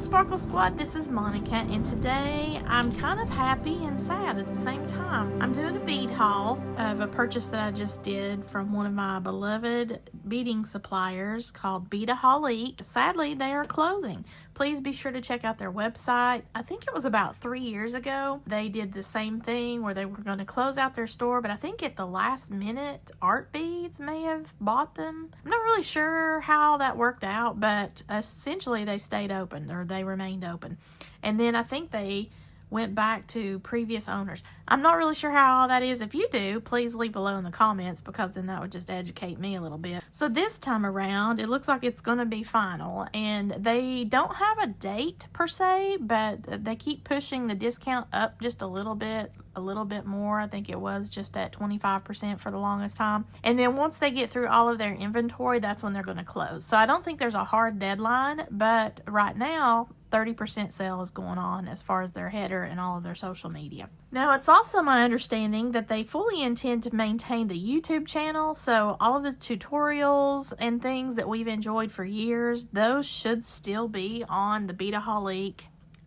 Sparkle Squad, this is Monica, and today I'm kind of happy and sad at the same time. I'm doing a bead haul of a purchase that I just did from one of my beloved beading suppliers called Beadaholique. Sadly, they are closing. Please be sure to check out their website. I think it was about 3 years ago. They did the same thing where they were going to close out their store, but I think at the last minute, Art Beads may have bought them. I'm not really sure how that worked out, but essentially they stayed open, or they remained open. And then I think they went back to previous owners. I'm not really sure how all that is. If you do, please leave below in the comments, because then that would just educate me a little bit. So this time around, it looks like it's going to be final, and they don't have a date per se, but they keep pushing the discount up just a little bit more. I think it was just at 25% for the longest time. And then once they get through all of their inventory, that's when they're going to close. So I don't think there's a hard deadline, but right now 30% sale is going on as far as their header and all of their social media. Now, it's also my understanding that they fully intend to maintain the YouTube channel, so all of the tutorials and things that we've enjoyed for years, those should still be on the Beadaholique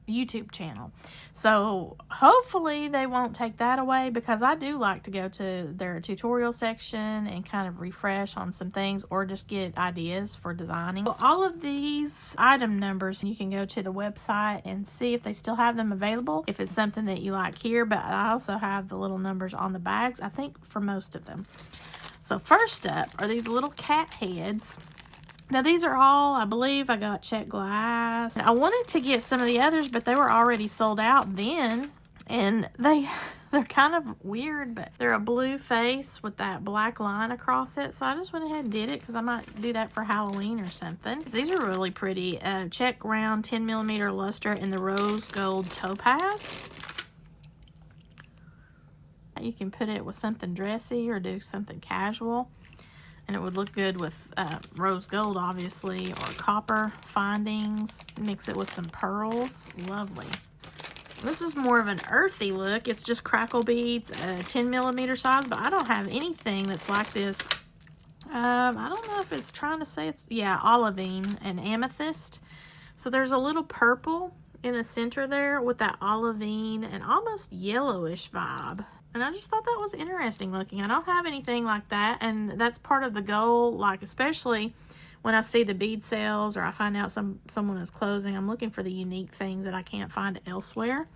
YouTube channel. So hopefully they won't take that away, because I do like to go to their tutorial section and kind of refresh on some things, or just get ideas for designing. So all of these item numbers, you can go to the website and see if they still have them available, if it's something that you like here. But I also have the little numbers on the bags, I think, for most of them. So first up are these little cat heads. Now these are all, I believe I got Czech glass. I wanted to get some of the others, but they were already sold out then. And they're kind of weird, but they're a blue face with that black line across it. So I just went ahead and did it, because I might do that for Halloween or something. These are really pretty. Czech round 10mm luster in the rose gold topaz. You can put it with something dressy or do something casual. And it would look good with rose gold, obviously, or copper findings. Mix it with some pearls. Lovely. This is more of an earthy look. It's just crackle beads, 10mm size, but I don't have anything that's like this. I don't know if it's trying to say it's, yeah, olivine and amethyst. So there's a little purple in the center there with that olivine and almost yellowish vibe. And I just thought that was interesting looking. I don't have anything like that, and that's part of the goal, like especially when I see the bead sales or I find out someone is closing. I'm looking for the unique things that I can't find elsewhere.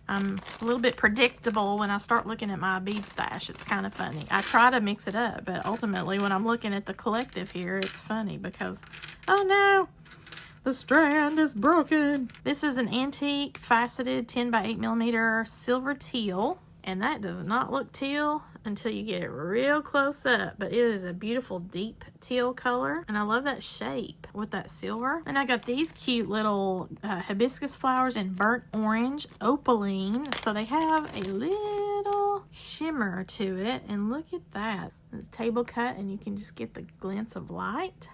I'm a little bit predictable when I start looking at my bead stash. It's kind of funny. I try to mix it up, but ultimately when I'm looking at the collective here, it's funny because, oh no, the strand is broken. This is an antique faceted 10x8mm silver teal. And that does not look teal until you get it real close up. But it is a beautiful deep teal color. And I love that shape with that silver. And I got these cute little hibiscus flowers in burnt orange opaline. So they have a little shimmer to it. And look at that. It's table cut, and you can just get the glints of light.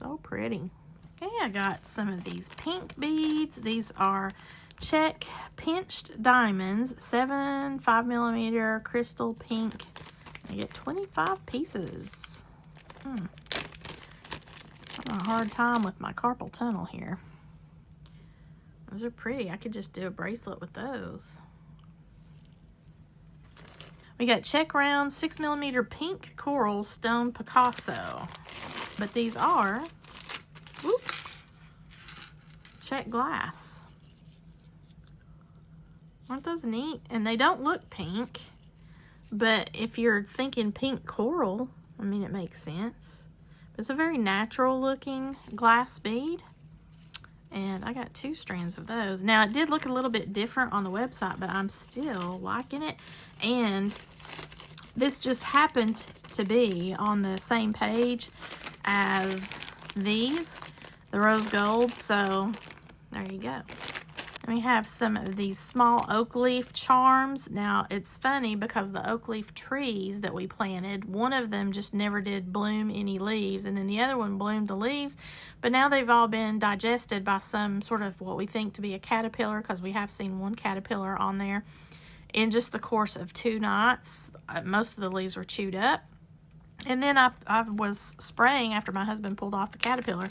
So pretty. Okay, I got some of these pink beads. These are Czech pinched diamonds, 7 5mm crystal pink. I get 25 pieces. I'm having a hard time with my carpal tunnel here. Those are pretty. I could just do a bracelet with those. We got Czech round 6mm pink coral stone Picasso. But these are Czech glass. Aren't those neat? And they don't look pink, but if you're thinking pink coral, I mean, it makes sense. But it's a very natural looking glass bead, and I got 2 strands of those. Now, it did look a little bit different on the website, but I'm still liking it. And this just happened to be on the same page as these, the rose gold, so there you go. And we have some of these small oak leaf charms. Now, it's funny because the oak leaf trees that we planted, one of them just never did bloom any leaves, and then the other one bloomed the leaves, but now they've all been digested by some sort of what we think to be a caterpillar, because we have seen one caterpillar on there in just the course of 2 nights. Most of the leaves were chewed up. And then I was spraying after my husband pulled off the caterpillar.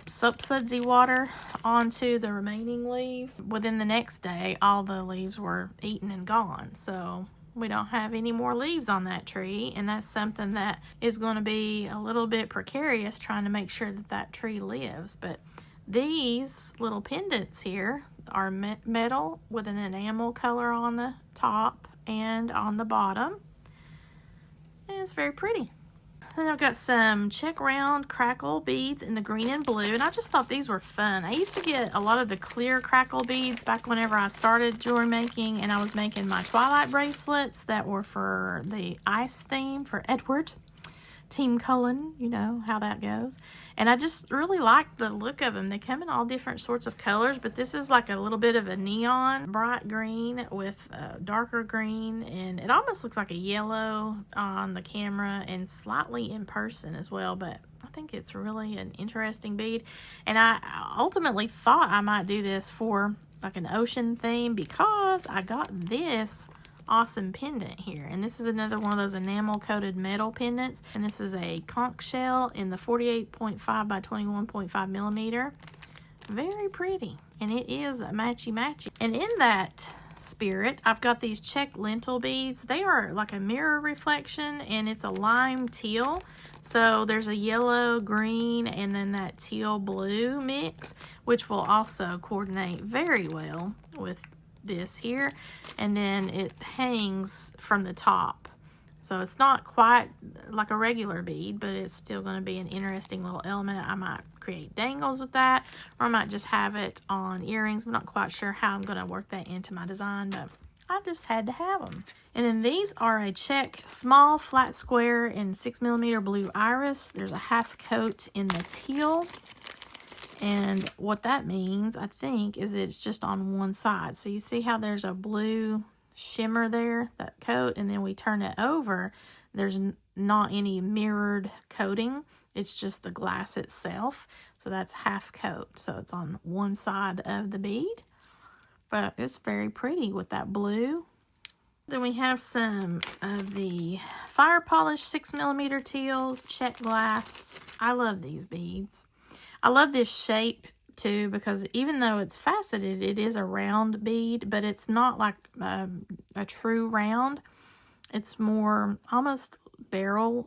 soap sudsy water onto the remaining leaves. Within the next day, all the leaves were eaten and gone. So we don't have any more leaves on that tree, and that's something that is going to be a little bit precarious, trying to make sure that that tree lives. But these little pendants here are metal with an enamel color on the top and on the bottom, and it's very pretty. Then I've got some Czech round crackle beads in the green and blue, and I just thought these were fun. I used to get a lot of the clear crackle beads back whenever I started jewelry making, and I was making my Twilight bracelets that were for the ice theme for Edward. Team Cullen, you know how that goes. And I just really like the look of them. They come in all different sorts of colors, but this is like a little bit of a neon bright green with a darker green, and it almost looks like a yellow on the camera and slightly in person as well. But I think it's really an interesting bead, and I ultimately thought I might do this for like an ocean theme because I got this awesome pendant here, and this is another one of those enamel coated metal pendants, and this is a conch shell in the 48.5 by 21.5 millimeter. Very pretty, and it is matchy. And in that spirit, I've got these Czech lentil beads. They are like a mirror reflection, and it's a lime teal, so there's a yellow, green, and then that teal blue mix, which will also coordinate very well with this here. And then it hangs from the top, so it's not quite like a regular bead, but it's still going to be an interesting little element. I might create dangles with that, or I might just have it on earrings. I'm not quite sure how I'm going to work that into my design, but I just had to have them. And then these are a Czech small flat square in 6 millimeter blue iris. There's a half coat in the teal. And what that means, I think, is it's just on one side. So you see how there's a blue shimmer there, that coat, and then we turn it over. There's not any mirrored coating. It's just the glass itself. So that's half coat. So it's on one side of the bead. But it's very pretty with that blue. Then we have some of the fire polished 6 millimeter teals, Czech glass. I love these beads. I love this shape too, because even though it's faceted, it is a round bead, but it's not like a true round. It's more almost barrelish.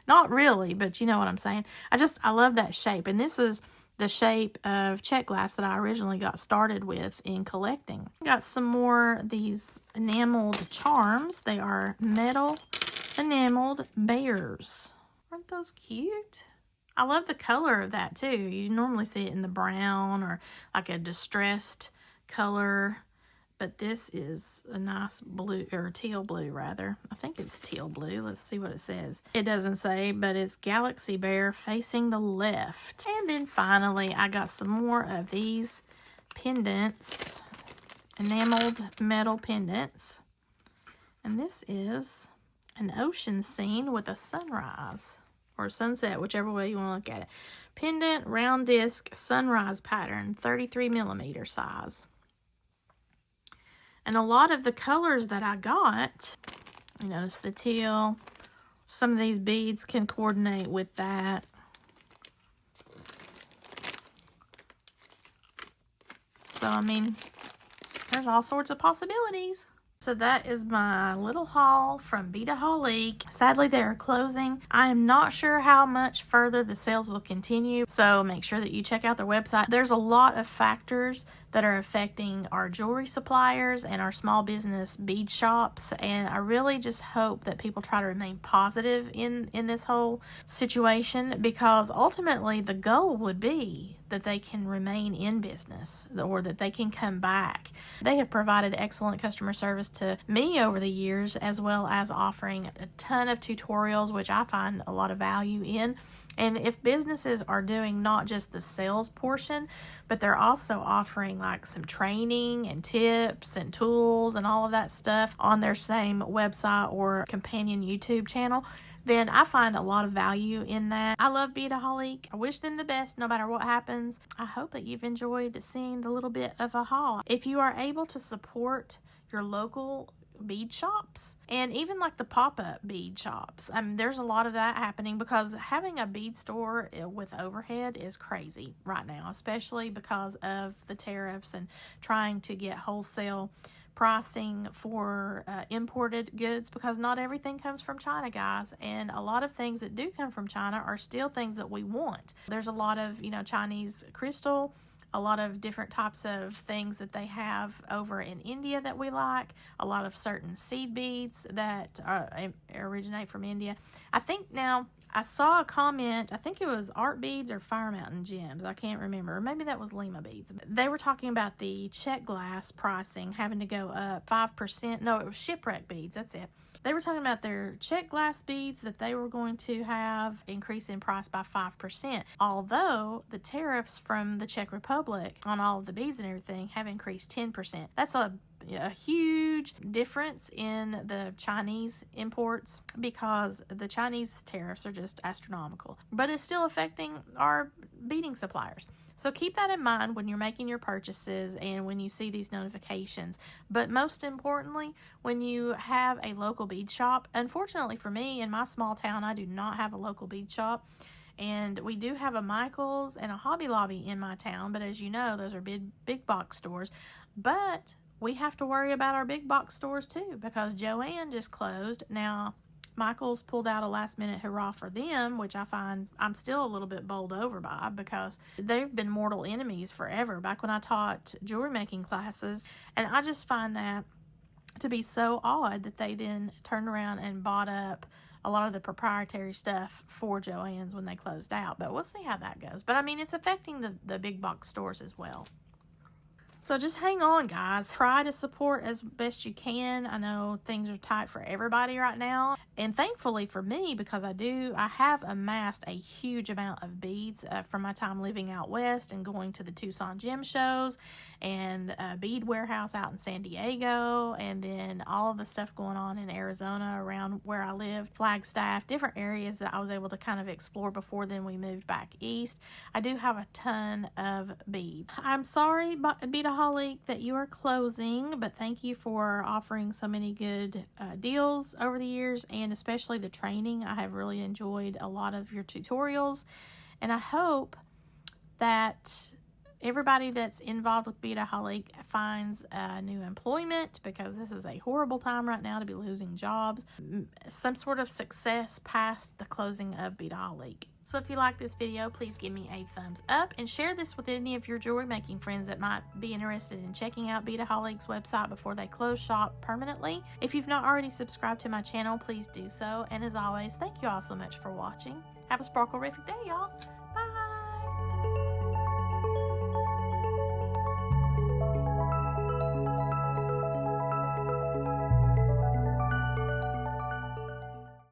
Not really, but you know what I'm saying. I love that shape, and this is the shape of Czech glass that I originally got started with in collecting. Got some more of these enameled charms. They are metal enameled bears. Aren't those cute? I love the color of that too. You normally see it in the brown or like a distressed color, but this is a nice blue, or teal blue rather. I think it's teal blue. Let's see what it says. It doesn't say, but it's Galaxy Bear facing the left. And then finally, I got some more of these pendants, enameled metal pendants. And this is an ocean scene with a sunrise. Or sunset, whichever way you want to look at it. Pendant, round disc, sunrise pattern, 33 millimeter size. And a lot of the colors that I got, you notice the teal, some of these beads can coordinate with that. So, I mean, there's all sorts of possibilities. So that is my little haul from Beadaholique. Sadly, they are closing. I am not sure how much further the sales will continue, so make sure that you check out their website. There's a lot of factors that are affecting our jewelry suppliers and our small business bead shops, and I really just hope that people try to remain positive in this whole situation, because ultimately the goal would be that they can remain in business, or that they can come back. They have provided excellent customer service to me over the years, as well as offering a ton of tutorials, which I find a lot of value in. And if businesses are doing not just the sales portion, but they're also offering like some training and tips and tools and all of that stuff on their same website or companion YouTube channel, then I find a lot of value in that. I love Beadaholique. I wish them the best no matter what happens. I hope that you've enjoyed seeing the little bit of a haul. If you are able to support your local bead shops and even like the pop-up bead shops. There's a lot of that happening because having a bead store with overhead is crazy right now, especially because of the tariffs and trying to get wholesale pricing for imported goods, because not everything comes from China, guys, and a lot of things that do come from China are still things that we want. There's a lot of, Chinese crystal, a lot of different types of things that they have over in India that we like, a lot of certain seed beads that originate from India. I think now I saw a comment, I think it was Art Beads or Fire Mountain Gems, I can't remember, or maybe that was Lima Beads. They were talking about the Czech glass pricing having to go up 5%. No, it was Shipwreck Beads, that's it. They were talking about their Czech glass beads that they were going to have increase in price by 5%. Although the tariffs from the Czech Republic on all of the beads and everything have increased 10%. That's a huge difference in the Chinese imports because the Chinese tariffs are just astronomical. But it's still affecting our beading suppliers. So keep that in mind when you're making your purchases and when you see these notifications. But most importantly, when you have a local bead shop. Unfortunately for me, in my small town, I do not have a local bead shop. And we do have a Michael's and a Hobby Lobby in my town. But as you know, those are big box stores. But we have to worry about our big box stores too, because Joann just closed. Now, Michael's pulled out a last minute hurrah for them, which I find I'm still a little bit bowled over by, because they've been mortal enemies forever, back when I taught jewelry making classes. And I just find that to be so odd that they then turned around and bought up a lot of the proprietary stuff for Joann's when they closed out. But we'll see how that goes. But I mean, it's affecting the big box stores as well. So just hang on, guys. Try to support as best you can. I know things are tight for everybody right now. And thankfully for me, because I have amassed a huge amount of beads from my time living out west and going to the Tucson gem shows and bead warehouse out in San Diego, and then all of the stuff going on in Arizona around where I live, Flagstaff, different areas that I was able to kind of explore before then we moved back east. I do have a ton of beads. I'm sorry, Beadaholique, that you are closing, but thank you for offering so many good deals over the years, and especially the training. I have really enjoyed a lot of your tutorials, and I hope that everybody that's involved with Beadaholique finds new employment, because this is a horrible time right now to be losing jobs. Some sort of success past the closing of Beadaholique. So if you like this video, please give me a thumbs up and share this with any of your jewelry making friends that might be interested in checking out Beadaholique's website before they close shop permanently. If you've not already subscribed to my channel, please do so. And as always, thank you all so much for watching. Have a sparkle-rific day, y'all.